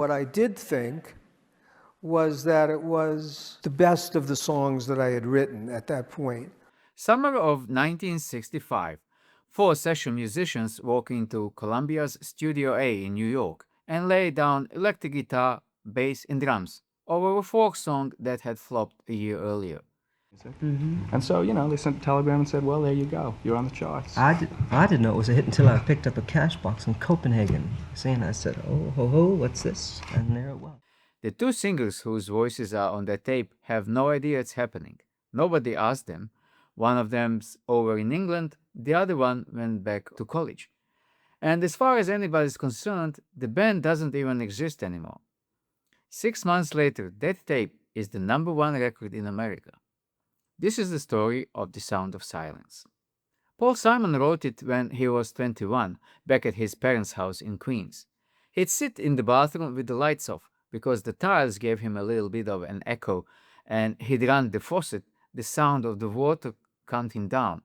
What I did think was that it was the best of the songs that I had written at that point. Summer of 1965, four session musicians walk into Columbia's Studio A in New York and lay down electric guitar, bass, and drums over a folk song that had flopped a year earlier. And so, they sent a telegram and said, well, there you go. You're on the charts. I didn't know it was a hit until I picked up a cash box in Copenhagen. See, and I said, oh, ho, ho, what's this? And there it was. The two singers whose voices are on the tape have no idea it's happening. Nobody asked them. One of them's over in England, the other one went back to college. And as far as anybody's concerned, the band doesn't even exist anymore. 6 months later, that tape is the number one record in America. This is the story of The Sound of Silence. Paul Simon wrote it when he was 21, back at his parents' house in Queens. He'd sit in the bathroom with the lights off because the tiles gave him a little bit of an echo, and he'd run the faucet, the sound of the water counting down.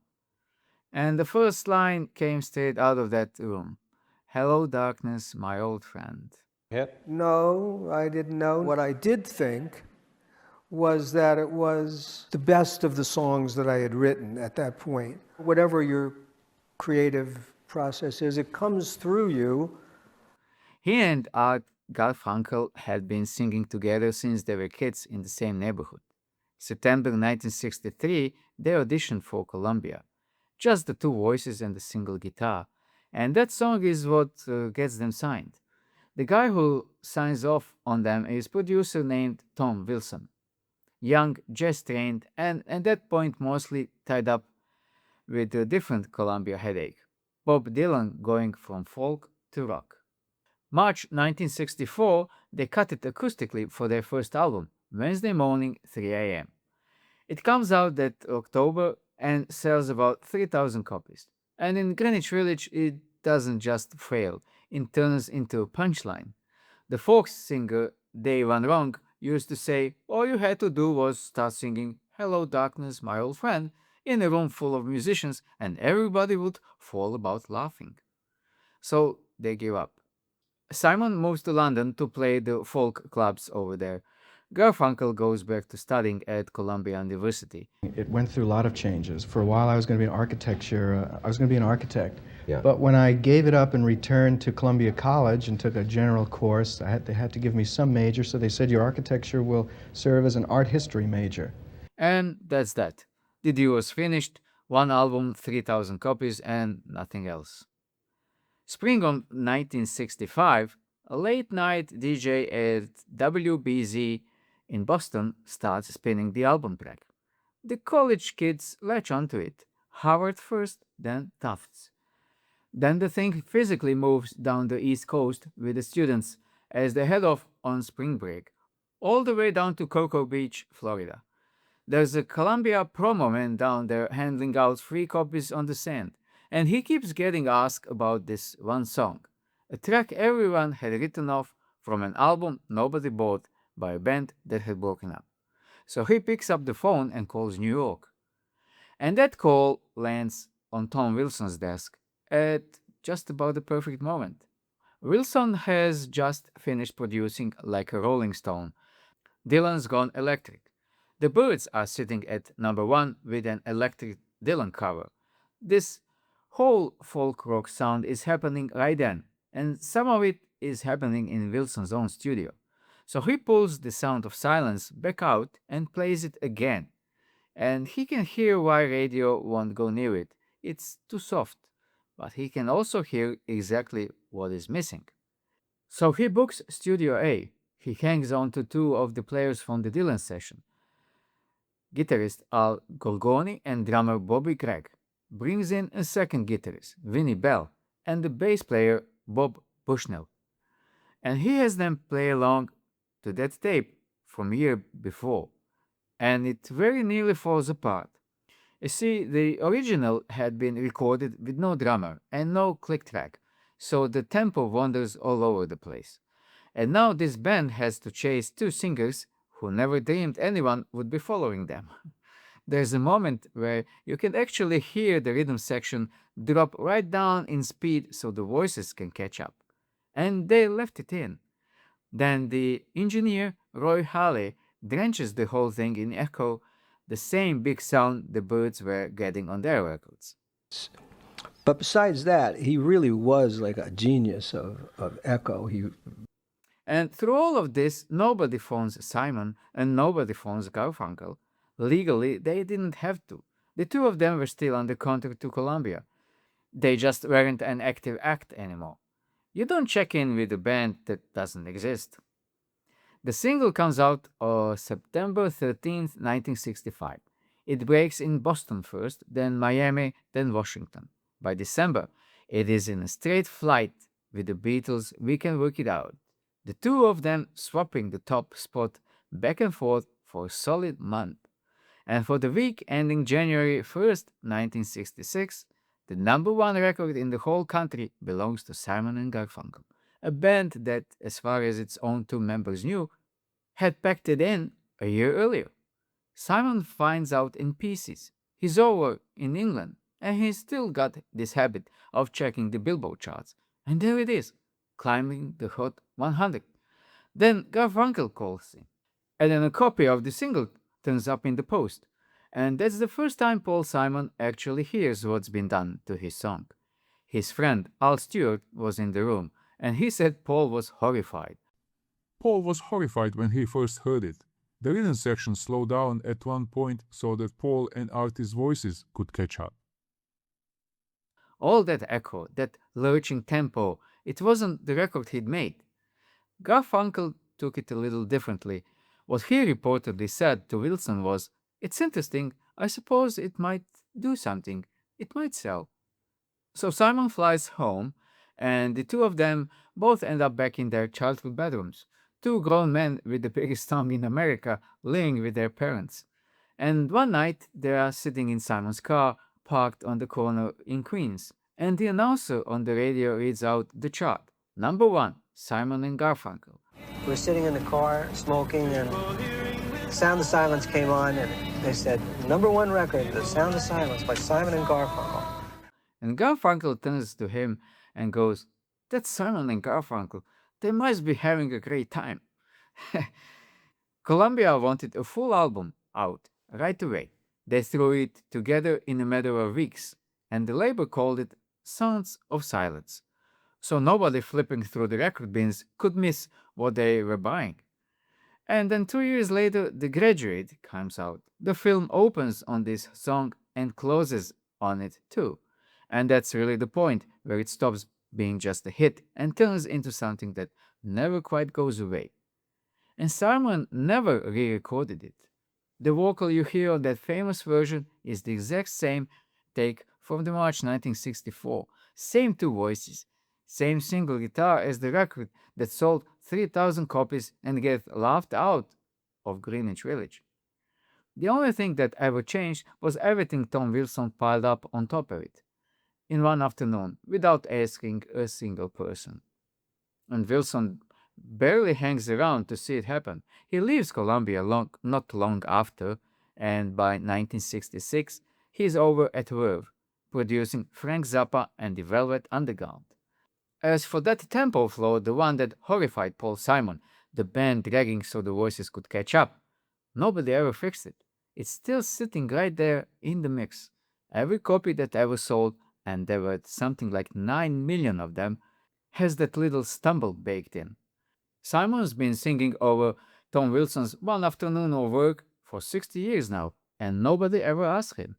And the first line came straight out of that room. Hello, darkness, my old friend. Hit? No, I didn't know. What I did think was that it was the best of the songs that I had written at that point. Whatever your creative process is, it comes through you. He and Art Garfunkel had been singing together since they were kids in the same neighborhood. September 1963, they auditioned for Columbia. Just the two voices and a single guitar. And that song is what gets them signed. The guy who signs off on them is a producer named Tom Wilson. Young, jazz trained, and at that point mostly tied up with a different Columbia headache. Bob Dylan going from folk to rock. March 1964, they cut it acoustically for their first album, Wednesday morning, 3 a.m. It comes out that October and sells about 3,000 copies. And in Greenwich Village, it doesn't just fail, it turns into a punchline. The folk singer Dave Van Ronk used to say all you had to do was start singing Hello Darkness, my old friend in a room full of musicians and everybody would fall about laughing. So they gave up. Simon moves to London to play the folk clubs over there. Garfunkel goes back to studying at Columbia University. It went through a lot of changes. For a while, I was going to be I was going to be an architect. Yeah. But when I gave it up and returned to Columbia College and took a general course, they had to give me some major, so they said your architecture will serve as an art history major. And that's that. The deal was finished, one album, 3,000 copies, and nothing else. Spring of 1965, a late night DJ at WBZ in Boston starts spinning the album track. The college kids latch onto it, Harvard first, then Tufts. Then the thing physically moves down the East Coast with the students as they head off on spring break, all the way down to Cocoa Beach, Florida. There's a Columbia promo man down there handing out free copies on the sand, and he keeps getting asked about this one song, a track everyone had written off from an album nobody bought by a band that had broken up. So he picks up the phone and calls New York. And that call lands on Tom Wilson's desk at just about the perfect moment. Wilson has just finished producing Like a Rolling Stone. Dylan's gone electric. The Birds are sitting at number one with an electric Dylan cover. This whole folk rock sound is happening right then, and some of it is happening in Wilson's own studio. So he pulls the Sound of Silence back out and plays it again. And he can hear why radio won't go near it. It's too soft. But he can also hear exactly what is missing. So he books Studio A. He hangs on to two of the players from the Dylan session, guitarist Al Gorgoni and drummer Bobby Craig. Brings in a second guitarist, Vinnie Bell, and the bass player Bob Bushnell. And he has them play along to that tape from year before. And it very nearly falls apart. You see, the original had been recorded with no drummer and no click track, so the tempo wanders all over the place. And now this band has to chase two singers who never dreamed anyone would be following them. There's a moment where you can actually hear the rhythm section drop right down in speed so the voices can catch up. And they left it in. Then the engineer, Roy Halley, drenches the whole thing in echo, the same big sound the birds were getting on their records. But besides that, he really was like a genius of echo. And through all of this, nobody phones Simon and nobody phones Garfunkel. Legally, they didn't have to. The two of them were still under contract to Columbia. They just weren't an active act anymore. You don't check in with a band that doesn't exist. The single comes out on September 13th, 1965. It breaks in Boston first, then Miami, then Washington. By December, it is in a straight flight with the Beatles' We Can Work It Out, the two of them swapping the top spot back and forth for a solid month. And for the week ending January 1st, 1966, the number one record in the whole country belongs to Simon and Garfunkel, a band that, as far as its own two members knew, had packed it in a year earlier. Simon finds out in pieces. He's over in England, and he's still got this habit of checking the Billboard charts. And there it is, climbing the Hot 100. Then Garfunkel calls him, and then a copy of the single turns up in the post. And that's the first time Paul Simon actually hears what's been done to his song. His friend Al Stewart was in the room, and he said Paul was horrified. Paul was horrified when he first heard it. The rhythm section slowed down at one point so that Paul and Artie's voices could catch up. All that echo, that lurching tempo, it wasn't the record he'd made. Garfunkel took it a little differently. What he reportedly said to Wilson was, "It's interesting, I suppose it might do something, it might sell." So Simon flies home, and the two of them both end up back in their childhood bedrooms. Two grown men with the biggest tongue in America living with their parents. And one night they are sitting in Simon's car, parked on the corner in Queens, and the announcer on the radio reads out the chart. Number one, Simon and Garfunkel. We're sitting in the car smoking, and Sound of Silence came on, and they said, number one record, The Sound of Silence by Simon and Garfunkel. And Garfunkel turns to him and goes, "That's Simon and Garfunkel. They must be having a great time." Columbia wanted a full album out right away. They threw it together in a matter of weeks, and the label called it Sounds of Silence. So nobody flipping through the record bins could miss what they were buying. And then 2 years later, The Graduate comes out. The film opens on this song and closes on it too. And that's really the point where it stops being just a hit and turns into something that never quite goes away. And Simon never re recorded it. The vocal you hear on that famous version is the exact same take from the March 1964. Same two voices, same single guitar as the record that sold 3,000 copies and get laughed out of Greenwich Village. The only thing that ever changed was everything Tom Wilson piled up on top of it in one afternoon without asking a single person. And Wilson barely hangs around to see it happen. He leaves Columbia not long after, and by 1966, he's over at Verve, producing Frank Zappa and the Velvet Underground. As for that tempo flow, the one that horrified Paul Simon, the band dragging so the voices could catch up, nobody ever fixed it. It's still sitting right there in the mix. Every copy that ever sold, and there were something like 9 million of them, has that little stumble baked in. Simon's been singing over Tom Wilson's One Afternoon of Work for 60 years now, and nobody ever asked him.